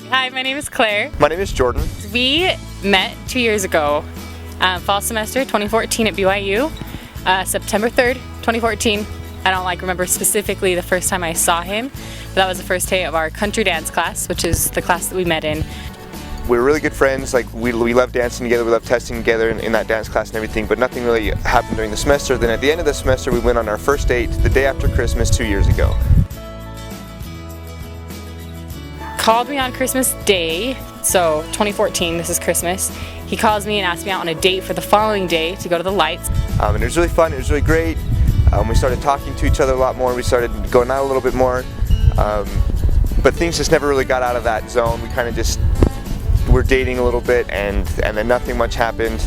Hi, my name is Claire. My name is Jordan. We met 2 years ago, fall semester 2014 at BYU, September 3rd, 2014. I don't remember specifically the first time I saw him, but that was the first day of our country dance class, which is the class that we met in. We were really good friends. We love dancing together, we love testing together in that dance class and everything, but nothing really happened during the semester. Then at the end of the semester, we went on our first date the day after Christmas 2 years ago. Called me on Christmas Day, so 2014, this is Christmas. He calls me and asks me out on a date for the following day to go to the lights. And it was really fun, it was really great. We started talking to each other a lot more, we started going out a little bit more, but things just never really got out of that zone. We kind of just were dating a little bit and then nothing much happened.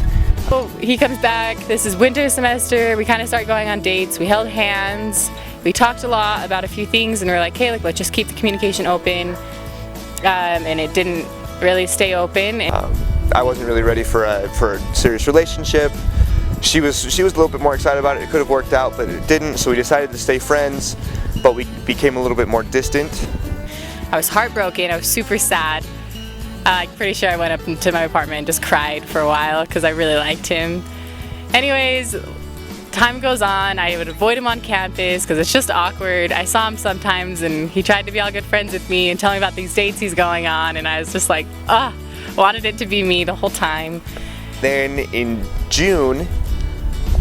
So he comes back, this is winter semester, we kind of start going on dates, we held hands, we talked a lot about a few things, and we're like, hey, let's just keep the communication open. And it didn't really stay open. I wasn't really ready for a serious relationship. She was a little bit more excited about it. It could have worked out, but it didn't, so we decided to stay friends, but we became a little bit more distant. I was heartbroken, I was super sad. I'm pretty sure I went up into my apartment and just cried for a while because I really liked him. Anyways, time goes on, I would avoid him on campus because it's just awkward. I saw him sometimes and he tried to be all good friends with me and tell me about these dates he's going on, and I was just like, wanted it to be me the whole time. Then in June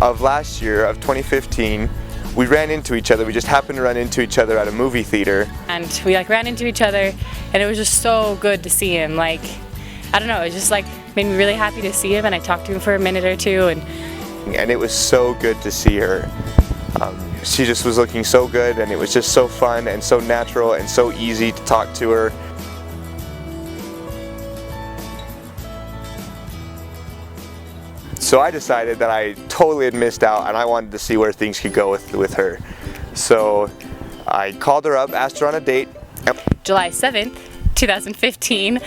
of last year, of 2015, we ran into each other. We just happened to run into each other at a movie theater. And we ran into each other, and it was just so good to see him. I don't know, it just made me really happy to see him, and I talked to him for a minute or two. And it was so good to see her. She just was looking so good, and it was just so fun and so natural and so easy to talk to her. So I decided that I totally had missed out and I wanted to see where things could go with her. So I called her up, asked her on a date. July 7th, 2015.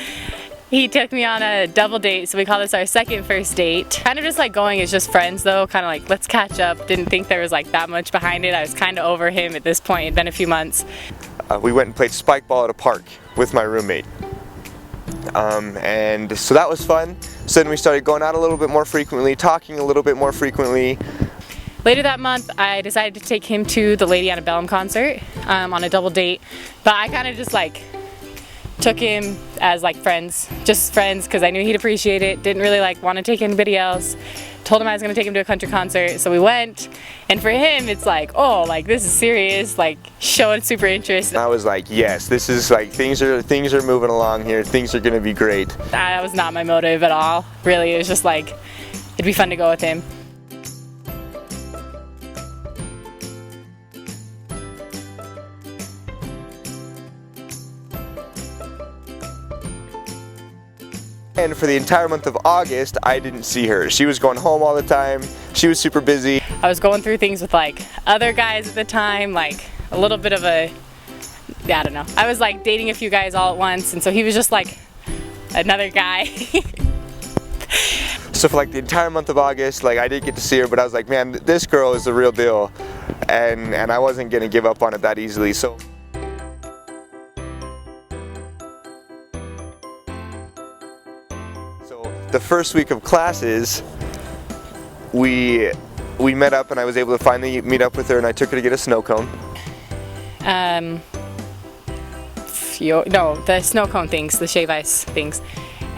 He took me on a double date, so we call this our second first date. Kind of just going as just friends though, kind of let's catch up. Didn't think there was that much behind it. I was kind of over him at this point, it'd been a few months. We went and played spike ball at a park with my roommate. And so that was fun. So then we started going out a little bit more frequently, talking a little bit more frequently. Later that month, I decided to take him to the Lady Antebellum concert on a double date, but I kind of just took him as friends, just friends, because I knew he'd appreciate it. Didn't really want to take anybody else. Told him I was going to take him to a country concert, so we went. And for him, it's this is serious, showing super interest. I was like, yes, this is things are moving along here. Things are going to be great. That was not my motive at all. Really, it was just it'd be fun to go with him. And for the entire month of August, I didn't see her. She was going home all the time. She was super busy. I was going through things with other guys at the time, a little bit of I don't know. I was dating a few guys all at once, and so he was just another guy. So for the entire month of August, I did get to see her, but I was like, man, this girl is the real deal. And I wasn't gonna give up on it that easily. So the first week of classes, we met up, and I was able to finally meet up with her, and I took her to get a snow cone. No, the snow cone things, the shave ice things.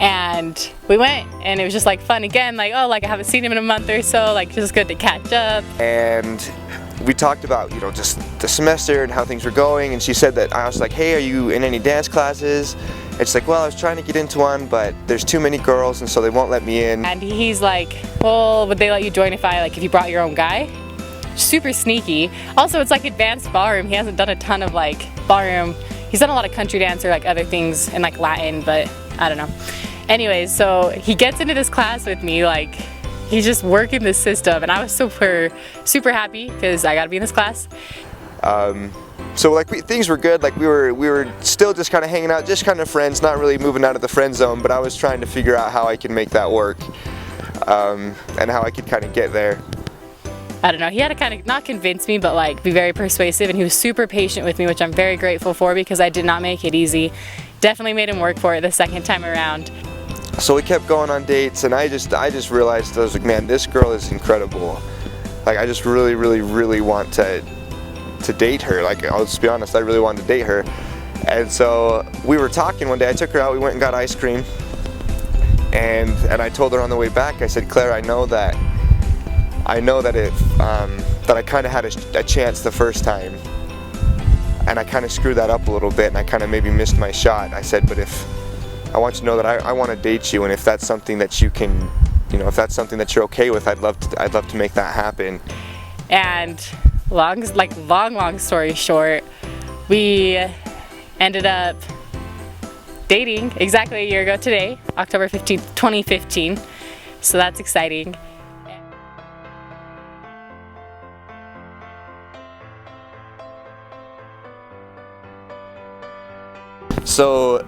And we went, and it was just fun again, I haven't seen him in a month or so, just good to catch up. And we talked about, just the semester and how things were going, and she said that, I was like, hey, are you in any dance classes? And she's like, well, I was trying to get into one, but there's too many girls, and so they won't let me in. And he's like, well, would they let you join if if you brought your own guy? Super sneaky. Also, it's advanced ballroom. He hasn't done a ton of ballroom. He's done a lot of country dance or other things in Latin, but I don't know. Anyways, so he gets into this class with me, he's just working the system, and I was super happy because I got to be in this class. So things were good. We were still just kind of hanging out, just kind of friends, not really moving out of the friend zone. But I was trying to figure out how I could make that work, and how I could kind of get there. I don't know, he had to kind of not convince me, but be very persuasive, and he was super patient with me, which I'm very grateful for because I did not make it easy. definitely made him work for it the second time around. So we kept going on dates, and I just realized, I was like, man, this girl is incredible. Like, I just really want to date her. Like, I'll just be honest, I really wanted to date her. And so we were talking one day. I took her out, we went and got ice cream, and I told her on the way back, I said, Claire, I know that I kind of had a chance the first time, and I kind of screwed that up a little bit, and I kind of maybe missed my shot. I said, but if I want you to know that I want to date you, and if that's something that you can, if that's something that you're okay with, I'd love to make that happen. And long story short, we ended up dating exactly a year ago today, October 15th, 2015. So that's exciting. So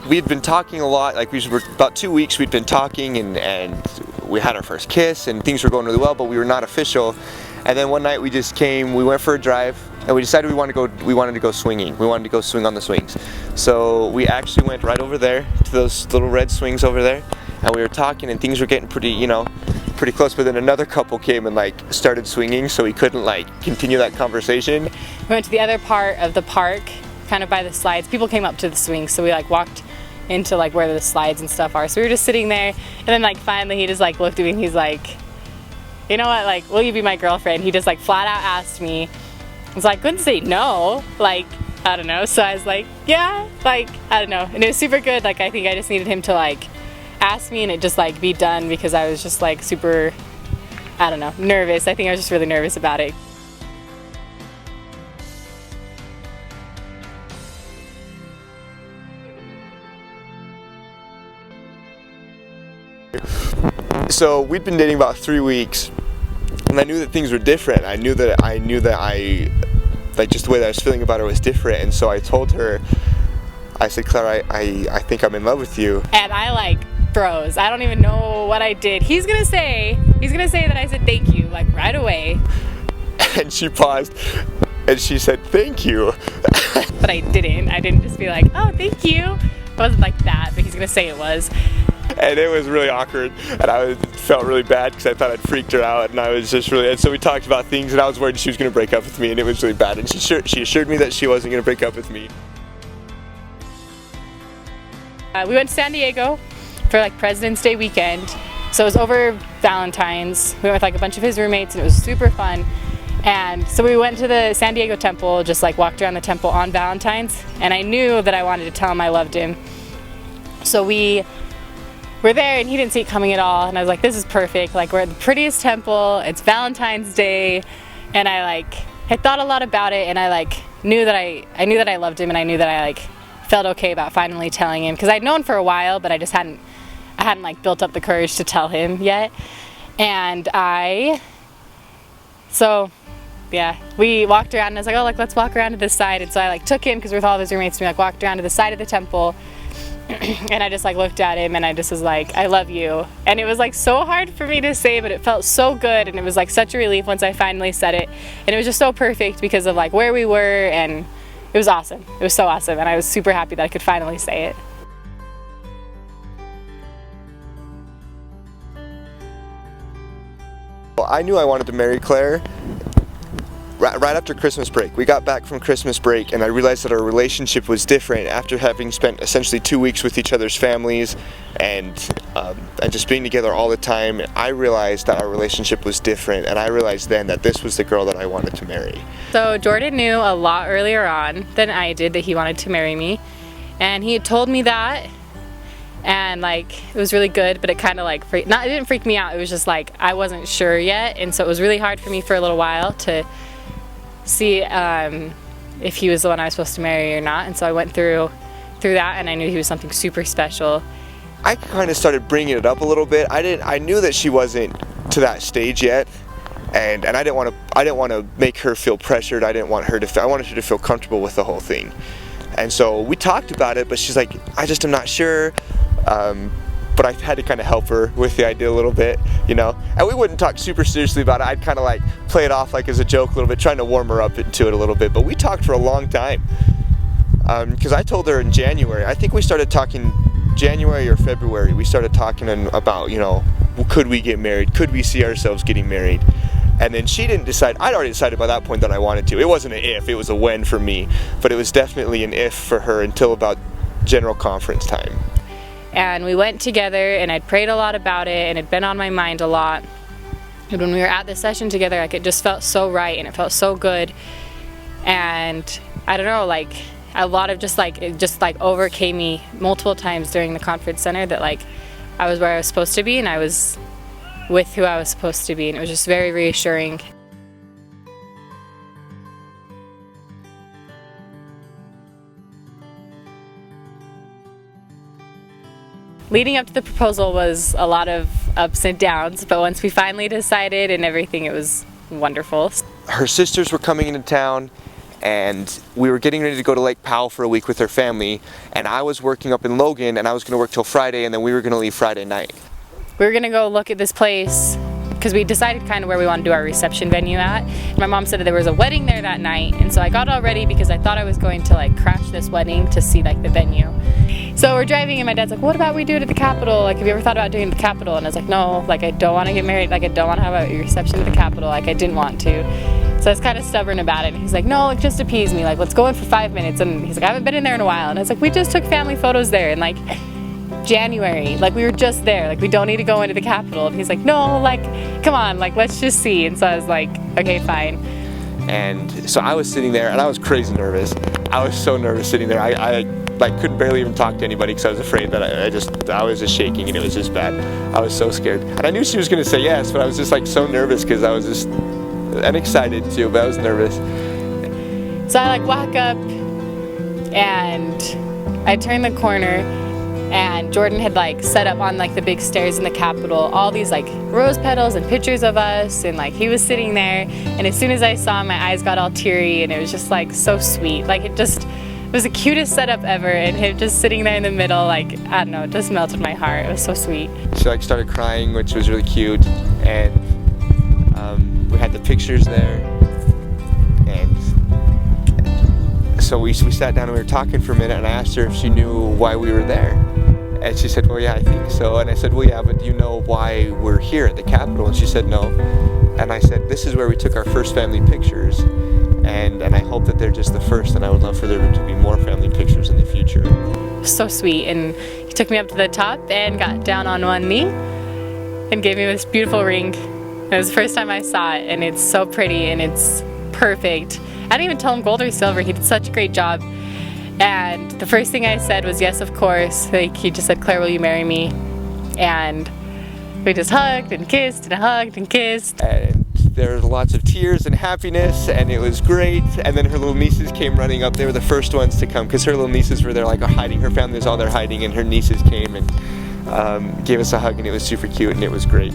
we'd been talking a lot, like we were about 2 weeks we'd been talking, and we had our first kiss and things were going really well, but we were not official. And then one night we went for a drive, and we decided we wanted to go swinging. We wanted to go swing on the swings. So we actually went right over there to those little red swings over there, and we were talking, and things were getting pretty close, but then another couple came and like started swinging, so we couldn't like continue that conversation. We went to the other part of the park, kind of by the slides. People came up to the swings, so we like walked into like where the slides and stuff are. So we were just sitting there, and then like finally he just like looked at me and he's like, you know what, like, will you be my girlfriend? He just like flat out asked me. So I couldn't say no, like, I don't know. So I was like, yeah, like, I don't know. And it was super good. Like, I think I just needed him to like ask me and it just like be done, because I was just like super, I don't know, nervous. I think I was just really nervous about it. So we'd been dating about 3 weeks, and I knew that things were different. I knew that like, just the way that I was feeling about her was different. And so I told her, I said, Claire, I think I'm in love with you. And I like froze. I don't even know what I did. He's gonna say that I said thank you, like right away. And she paused, and she said, thank you. But I didn't just be like, oh, thank you. It wasn't like that, but he's gonna say it was. And it was really awkward, and I felt really bad because I thought I'd freaked her out, and I was just really, and so we talked about things, and I was worried she was going to break up with me, and it was really bad, and she assured me that she wasn't going to break up with me. We went to San Diego for like President's Day weekend, so it was over Valentine's. We went with like a bunch of his roommates, and it was super fun. And so we went to the San Diego temple, just like walked around the temple on Valentine's, and I knew that I wanted to tell him I loved him. So we were there, and he didn't see it coming at all, and I was like, this is perfect. Like, we're at the prettiest temple, it's Valentine's Day, and I had thought a lot about it, and I knew that I loved him, and I knew that I felt okay about finally telling him, because I'd known for a while, but I hadn't like built up the courage to tell him yet. And so yeah, we walked around, and I was like, oh, let's walk around to this side. And so I took him, because we were with all of his roommates, and we walked around to the side of the temple. And I just looked at him, and I just was like, I love you. And it was so hard for me to say, but it felt so good, and it was such a relief once I finally said it. And it was just so perfect because of where we were, and it was awesome. It was so awesome, and I was super happy that I could finally say it. Well, I knew I wanted to marry Claire right after Christmas break. We got back from Christmas break, and I realized that our relationship was different after having spent essentially 2 weeks with each other's families and just being together all the time. I realized that our relationship was different, and I realized then that this was the girl that I wanted to marry. So Jordan knew a lot earlier on than I did that he wanted to marry me, and he had told me that, and it was really good, but it kind of it didn't freak me out. It was just I wasn't sure yet, and so it was really hard for me for a little while to see if he was the one I was supposed to marry or not. And so I went through that, and I knew he was something super special. I kind of started bringing it up a little bit. I knew that she wasn't to that stage yet, and I didn't want to make her feel pressured. I wanted her to feel comfortable with the whole thing. And so we talked about it, but she's like, I just am not sure. But I had to kind of help her with the idea a little bit, and we wouldn't talk super seriously about it. I'd kind of play it off as a joke a little bit, trying to warm her up to it a little bit, but we talked for a long time. Because I told her in January, I think we started talking January or February, we started talking about, you know, could we get married? Could we see ourselves getting married? And then she didn't decide. I'd already decided by that point that I wanted to. It wasn't an if, it was a when for me. But it was definitely an if for her until about general conference time. And we went together, and I'd prayed a lot about it, and it'd been on my mind a lot. And when we were at the session together, like, it just felt so right, and it felt so good. And I don't know, like, a lot of it just overcame me multiple times during the conference center that, like, I was where I was supposed to be, and I was with who I was supposed to be, and it was just very reassuring. Leading up to the proposal was a lot of ups and downs, but once we finally decided and everything, it was wonderful. Her sisters were coming into town, and we were getting ready to go to Lake Powell for a week with her family, and I was working up in Logan, and I was going to work till Friday, and then we were going to leave Friday night. We were going to go look at this place because we decided kind of where we want to do our reception venue at. And my mom said that there was a wedding there that night, and so I got all ready because I thought I was going to, like, crash this wedding to see, like, the venue. So we're driving, and my dad's like, what about we do it at the Capitol? Like, have you ever thought about doing it at the Capitol? And I was like, no, like, I don't want to get married. Like, I don't want to have a reception at the Capitol. Like, I didn't want to. So I was kind of stubborn about it. And he's like, no, like, just appease me. Like, let's go in for 5 minutes. And he's like, I haven't been in there in a while. And I was like, we just took family photos there in, like, January. Like, we were just there. Like, we don't need to go into the Capitol. And he's like, no, like, come on, like, let's just see. And so I was like, okay, fine. And so I was sitting there, and I was crazy nervous. I was so nervous sitting there. I like couldn't barely even talk to anybody because I was afraid that I was just shaking, and it was just bad. I was so scared. And I knew she was going to say yes, but I was just, like, so nervous because I was just, and excited too, but I was nervous. So I, like, walk up, and I turn the corner, and Jordan had, like, set up on, like, the big stairs in the Capitol all these, like, rose petals and pictures of us, and, like, he was sitting there, and as soon as I saw him, my eyes got all teary, and it was just, like, so sweet. Like, it was the cutest setup ever, and him just sitting there in the middle, like, I don't know, it just melted my heart. It was so sweet. She, like, started crying, which was really cute, and we had the pictures there, and so we sat down and we were talking for a minute, and I asked her if she knew why we were there. And she said, well, yeah, I think so. And I said, well, yeah, but do you know why we're here at the Capitol? And she said, no. And I said, this is where we took our first family pictures, and I hope that they're just the first, and I would love for there to be more family pictures in the future. So sweet. And he took me up to the top and got down on one knee and gave me this beautiful ring. It was the first time I saw it, and it's so pretty, and it's perfect. I didn't even tell him gold or silver. He did such a great job. And the first thing I said was, yes, of course. Like, he just said, Claire, will you marry me? And we just hugged and kissed and hugged and kissed. And there were lots of tears and happiness, and it was great. And then her little nieces came running up. They were the first ones to come because her little nieces were there, like, hiding. Her family was all there hiding, and her nieces came and gave us a hug, and it was super cute, and it was great.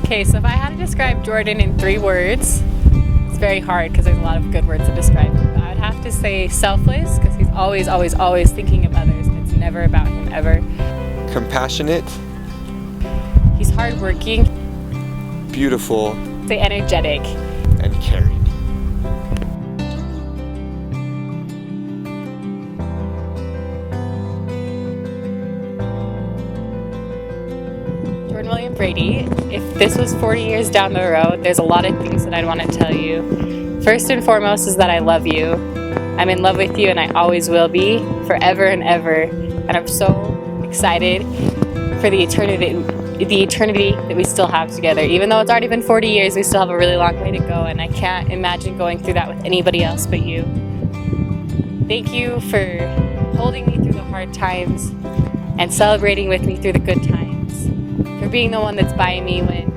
Okay, so if I had to describe Jordan in 3 words, it's very hard because there's a lot of good words to describe him. But I would have to say selfless, because he's always, always, always thinking of others, and it's never about him, ever. Compassionate. He's hardworking. Beautiful. Say energetic. And caring. Jordan William Brady, if this was 40 years down the road, there's a lot of things that I'd want to tell you. First and foremost is that I love you. I'm in love with you, and I always will be, forever and ever. And I'm so excited for the eternity that we still have together. Even though it's already been 40 years, we still have a really long way to go, and I can't imagine going through that with anybody else but you. Thank you for holding me through the hard times and celebrating with me through the good times. For being the one that's by me when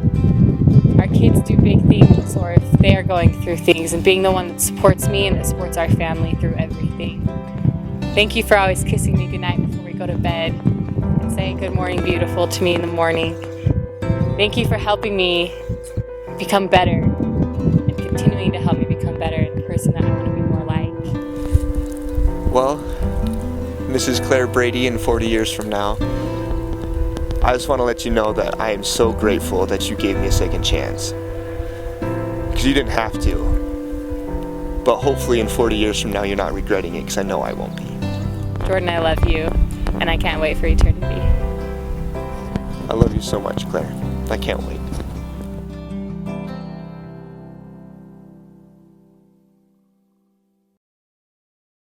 our kids do big things or if they are going through things, and being the one that supports me and that supports our family through everything. Thank you for always kissing me goodnight before we go to bed and saying good morning beautiful to me in the morning. Thank you for helping me become better and continuing to help me become better in the person that I want to be more like. Well, Mrs. Claire Brady in 40 years from now, I just want to let you know that I am so grateful that you gave me a second chance. Because you didn't have to. but hopefully in 40 years from now you're not regretting it, because I know I won't be. Jordan, I love you, and I can't wait for eternity. I love you so much, Claire. I can't wait.